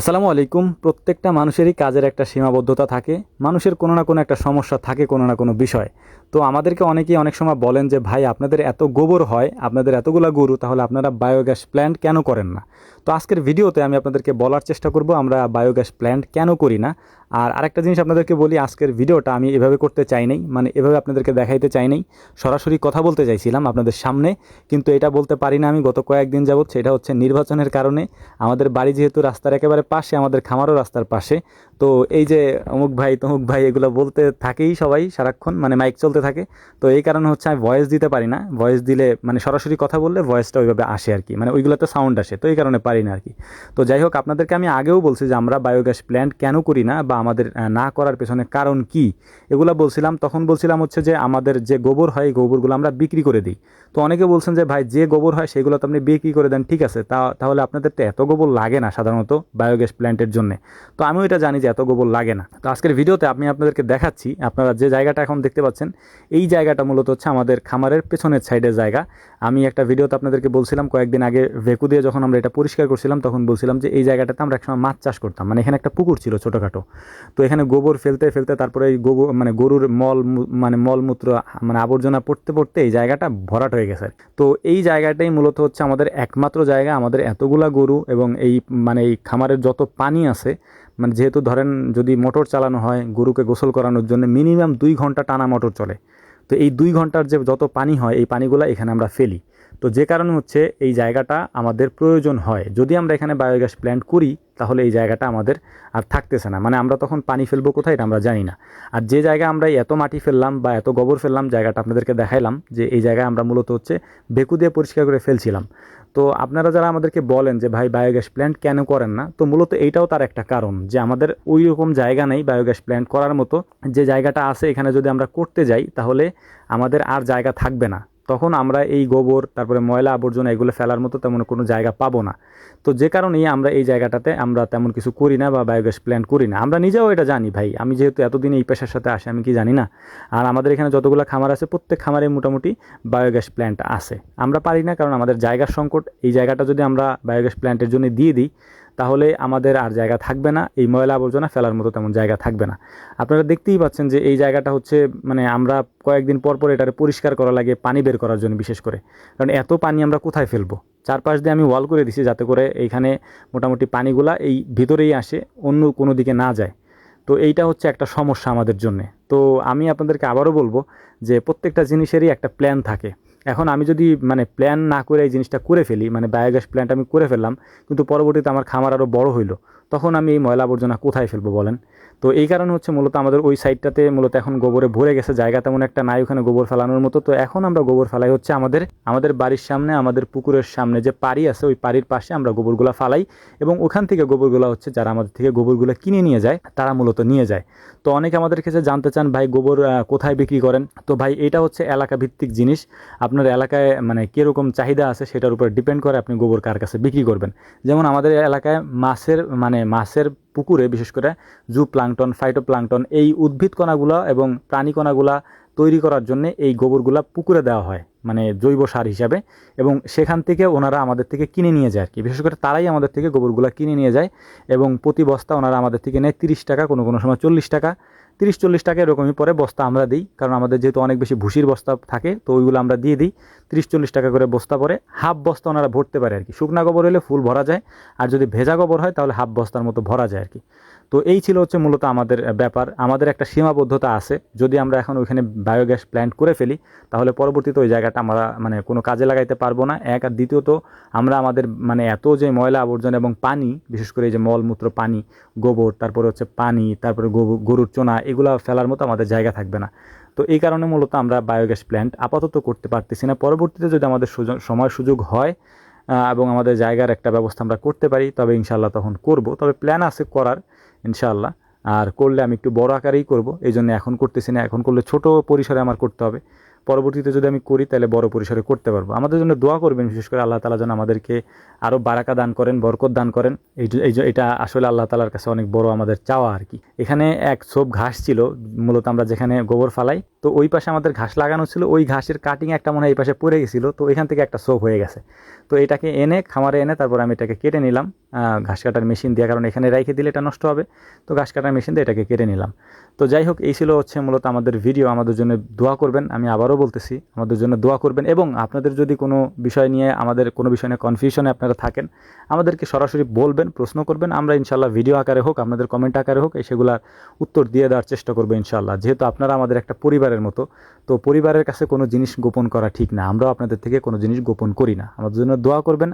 আসসালামু আলাইকুম। প্রত্যেকটা মানুষেরই কাজের একটা সীমাবদ্ধতা থাকে। মানুষের কোনো না কোনো একটা সমস্যা থাকে, কোনো না কোনো বিষয়। তো আমাদেরকে অনেকেই অনেক সময় বলেন যে ভাই, আপনাদের এত গোবর হয়, আপনাদের এতগুলা গরু, তাহলে আপনারা বায়োগ্যাস প্ল্যান্ট কেন করেন না? তো আজকের ভিডিওতে আমি আপনাদেরকে বলার চেষ্টা করব আমরা বায়োগ্যাস প্ল্যান্ট কেন করি না। আর আরেকটা জিনিস আপনাদেরকে বলি, আজকের ভিডিওটা আমি এভাবে করতে চাই নাই, মানে এভাবে আপনাদেরকে দেখাইতে চাই নাই। সরাসরি কথা বলতে চাইছিলাম আপনাদের সামনে, কিন্তু এটা বলতে পারি না আমি গত কয়েকদিন যাবৎ। সেটা হচ্ছে নির্বাচনের কারণে। আমাদের বাড়ি যেহেতু রাস্তার একেবারে পাশে, আমাদের খামারও রাস্তার পাশে, তো এই যে অমুক ভাই তমুক ভাই এগুলো বলতে থাকেই সবাই সারাক্ষণ, মানে মাইক চলতে থাকে। তো এই কারণে হচ্ছে আমি ভয়েস দিতে পারি না। ভয়েস দিলে মানে সরাসরি কথা বললে ভয়েসটা ওইভাবে আসে আর কি, মানে ওইগুলোতে সাউন্ড আসে, তো এই কারণে পারি না আর কি। তো যাই হোক, আপনাদেরকে আমি আগেও বলছি যে আমরা বায়োগ্যাস প্ল্যান্ট কেন করি না বা আমাদের না করার পেছনে কারণ কি, এগুলো বলছিলাম। তখন বলছিলাম হচ্ছে যে আমাদের যে গোবর হয় এই গোবরগুলো আমরা বিক্রি করে দিই। তো অনেকে বলছেন যে ভাই, যে গোবর হয় সেগুলো তো আপনি বিক্রি করে দেন, ঠিক আছে, তাহলে আপনাদের তো এত গোবর লাগে না সাধারণত বায়োগ্যাস প্ল্যান্টের জন্য। তো আমিও এটা জানি যে এত গোবর লাগে না। তো আজকের ভিডিওতে আমি আপনাদেরকে দেখাচ্ছি, আপনারা যে জায়গাটা এখন দেখতে পাচ্ছেন এই জায়গাটা মূলত হচ্ছে আমাদের খামারের পেছনের সাইডের জায়গা। আমি একটা ভিডিওতে আপনাদেরকে বলছিলাম কয়েকদিন আগে, ভেকু দিয়ে যখন আমরা এটা পরিষ্কার করছিলাম তখন বলছিলাম যে এই জায়গাটাতে আমরা একসময় মাছ চাষ করতাম, মানে এখানে একটা পুকুর ছিল ছোটোখাটো। তো এখানে গোবর ফেলতে ফেলতে তারপরে এই গোবর মানে গরুর মানে মলমূত্র, মানে আবর্জনা পড়তে পড়তে এই জায়গাটা ভরাট হয়ে গেছে। তো এই জায়গাটাই মূলত হচ্ছে আমাদের একমাত্র জায়গা, আমাদের এতগুলা গরু এবং এই মানে এই খামারের যত পানি আছে, মানে যেহেতু ধরেন যদি মোটর চালানো হয় গরুকে গোসল করানোর জন্য মিনিমাম 2 ঘন্টা টানা মোটর চলে। তো এই 2 ঘন্টার যে যত পানি হয় এই পানিগুলো এখানে আমরা ফেলি। তো যে কারণে হচ্ছে এই জায়গাটা আমাদের প্রয়োজন হয়। যদি আমরা এখানে বায়োগ্যাস প্ল্যান্ট করি তাহলে এই জায়গাটা আমাদের আর থাকতেছে না, মানে আমরা তখন পানি ফেলবো কোথায় এটা আমরা জানি না। আর যে জায়গায় আমরা এত মাটি ফেললাম বা এত গোবর ফেললাম, জায়গাটা আপনাদেরকে দেখাইলাম যে এই জায়গায় আমরা মূলত হচ্ছে বেকু দিয়ে পরিষ্কার করে ফেলছিলাম। তো আপনারা যারা আমাদেরকে বলেন যে ভাই বায়োগ্যাস প্ল্যান্ট কেন করেন না, তো মূলত এইটাও তার একটা কারণ যে আমাদের ওই রকম জায়গা নেই বায়োগ্যাস প্ল্যান্ট করার মতো। যে জায়গাটা আছে এখানে যদি আমরা করতে যাই তাহলে আমাদের আর জায়গা থাকবে না। তখন আমরা এই গোবর তারপরে ময়লা আবর্জনা এগুলো ফেলার মতো তেমন কোনো জায়গা পাবো না। তো যে কারণেই আমরা এই জায়গাটাতে আমরা তেমন কিছু করি না বা বায়োগ্যাস প্ল্যান্ট করি না। আমরা নিজেও এটা জানি ভাই, আমি যেহেতু এতদিন এই পেশার সাথে আসি, আমি কি জানি না? আর আমাদের এখানে যতগুলো খামার আছে প্রত্যেক খামারে মোটামুটি বায়োগ্যাস প্ল্যান্ট আছে। আমরা পারি না কারণ আমাদের জায়গার সংকট। এই জায়গাটা যদি আমরা বায়োগ্যাস প্ল্যান্টের জন্য দিয়ে দিই তাহলে আমাদের আর জায়গা থাকবে না, এই ময়লা আবর্জনা ফেলার মতো তেমন জায়গা থাকবে না। আপনারা দেখতেই পাচ্ছেন যে এই জায়গাটা হচ্ছে মানে আমরা কয়েকদিন পর পর এটারে পরিষ্কার করা লাগে পানি বের করার জন্য, বিশেষ করে কারণ এত পানি আমরা কোথায় ফেলবো। চারপাশ দিয়ে আমি ওয়াল করে দিছি যাতে করে এইখানে মোটামুটি পানিগুলা এই ভিতরেই আসে, অন্য কোনো দিকে না যায়। তো এইটা হচ্ছে একটা সমস্যা আমাদের জন্যে। তো আমি আপনাদেরকে আবারও বলবো যে প্রত্যেকটা জিনিসেরই একটা প্ল্যান থাকে। এখন আমি যদি মানে প্ল্যান না করে এই জিনিসটা করে ফেলি, মানে বায়োগ্যাস প্ল্যান্ট আমি করে ফেললাম, কিন্তু পরবর্তীতে আমার খামার আরও বড় হইলো, তখন আমি এই ময়লা আবর্জনা কোথায় ফেলবো বলেন? তো এই কারণে হচ্ছে মূলত আমাদের ওই সাইডটাতে মূলত এখন গোবরে ভরে গেছে, জায়গা তেমন একটা নাই ওখানে গোবর ফেলানোর মতো। তো এখন আমরা গোবর ফেলাই হচ্ছে আমাদের আমাদের বাড়ির সামনে, আমাদের পুকুরের সামনে যে পাড়ি আছে ওই পাড়ির পাশে আমরা গোবরগুলো ফালাই, এবং ওখান থেকে গোবরগুলো হচ্ছে যারা আমাদের থেকে গোবরগুলো কিনে নিয়ে যায় তারা মূলত নিয়ে যায়। তো অনেকে আমাদের কাছে জানতে চান ভাই গোবর কোথায় বিক্রি করেন? তো ভাই এটা হচ্ছে এলাকা ভিত্তিক জিনিস। আপনার এলাকায় মানে কীরকম চাহিদা আছে সেটার উপর ডিপেন্ড করে আপনি গোবর কার কাছে বিক্রি করবেন। যেমন আমাদের এলাকায় মাছের পুকুরে বিশেষ করে জু প্লাঙ্কটন, ফাইটো প্লাঙ্কটন এই উদ্ভিদ কণাগুলো এবং প্রাণী কণাগুলা তৈরি করার জন্য এই গোবরগুলা পুকুরে দেওয়া হয়, মানে জৈব সার হিসাবে। এবং সেখান থেকে ওনারা আমাদের থেকে কিনে নিয়ে যায় আর কি, বিশেষ করে তারাই আমাদের থেকে গোবরগুলা কিনে নিয়ে যায়। এবং প্রতি বস্তা ওনারা আমাদের থেকে নেয় 30 টাকা, কোনো কোনো সময় 40 টাকা, 30-40 টাকা এরকমই পরে বস্তা আমরা দিই। কারণ আমাদের যেহেতু অনেক বেশি ভুসির বস্তা থাকে তো ওইগুলো আমরা দিয়ে দিই। 30-40 টাকা করে বস্তা পরে হাফ বস্তা ওনারা ভরতে পারে আর কি। শুকনা গোবর হলে ফুল ভরা যায়, আর যদি ভেজা গোবর হয় তাহলে হাফ বস্তার মতো ভরা যায় আর কি। তো এই ছিল হচ্ছে মূলত আমাদের ব্যাপার। আমাদের একটা সীমাবদ্ধতা আছে, যদি আমরা এখন ওইখানে বায়োগ্যাস প্ল্যান্ট করে ফেলি তাহলে পরবর্তীতে ওই জায়গাটা আমরা মানে কোনো কাজে লাগাইতে পারবো না, এক। আর দ্বিতীয়ত আমরা আমাদের মানে এত যে ময়লা আবর্জনা এবং পানি, বিশেষ করে এই যে মলমূত্র, পানি, গোবর, তারপরে হচ্ছে পানি, তারপরে গরুর চোনা, এগুলো ফেলার মতো আমাদের জায়গা থাকবে না। তো এই কারণে মূলত আমরা বায়োগ্যাস প্ল্যান্ট আপাতত করতে পারতেছি না। পরবর্তীতে যদি আমাদের সময় সুযোগ হয় এবং আমাদের জায়গার একটা ব্যবস্থা আমরা করতে পারি তবে ইনশাআল্লাহ তখন করব। তবে প্ল্যান আছে করার ইনশাআল্লাহ। আর করলে আমি একটু বড় আকারেই করব, এই জন্য এখন করতেছি না। এখন করলে ছোট পরিসরে আমার করতে হবে, পরবর্তীতে যদি আমি করি তাহলে বড় পরিসরে করতে পারবো। আমাদের জন্য দোয়া করবেন, বিশেষ করে আল্লাহ তাআলা যেন আমাদেরকে আরও বারাকা দান করেন, বরকত দান করেন। এটা আসলে আল্লাহ তাআলার কাছে অনেক বড় আমাদের চাওয়া আর কি। এখানে এক ছোপ ঘাস ছিল মূলত আমরা যেখানে গোবর ফালাই, তো ওই পাশে আমাদের ঘাস লাগানো ছিল, ওই ঘাসের কাটিং একটা মনে হয় এই পাশে পড়ে গেছিলো, তো এখান থেকে একটা সোপ হয়ে গেছে। তো এটাকে এনে খামারে এনে তারপর আমি এটাকে কেটে নিলাম ঘাস কাটার মেশিন দিয়ে, কারণ এখানে রেখে দিলে এটা নষ্ট হবে। তো ঘাস কাটার মেশিন দিয়ে এটাকে কেটে নিলাম। তো যাই হোক, এই ছিল হচ্ছে মূলত আমাদের ভিডিও। আমাদের জন্য দোয়া করবেন, আমি আবারও বলতেছি আমাদের জন্য দোয়া করবেন। এবং আপনাদের যদি কোনো বিষয় নিয়ে, আমাদের কোনো বিষয় নিয়ে কনফিউশনে আপনারা থাকেন, আমাদেরকে সরাসরি বলবেন, প্রশ্ন করবেন। আমরা ইনশাল্লাহ ভিডিও আকারে হোক, আপনাদের কমেন্ট আকারে হোক, সেগুলার উত্তর দিয়ে দেওয়ার চেষ্টা করবো ইনশাল্লাহ। যেহেতু আপনারা আমাদের একটা পরিবারের মতো, তো পরিবারের কাছে কোনো জিনিস গোপন করা ঠিক না, আমরাও আপনাদের থেকে কোনো জিনিস গোপন করি না। আমাদের জন্য দোয়া করবেন।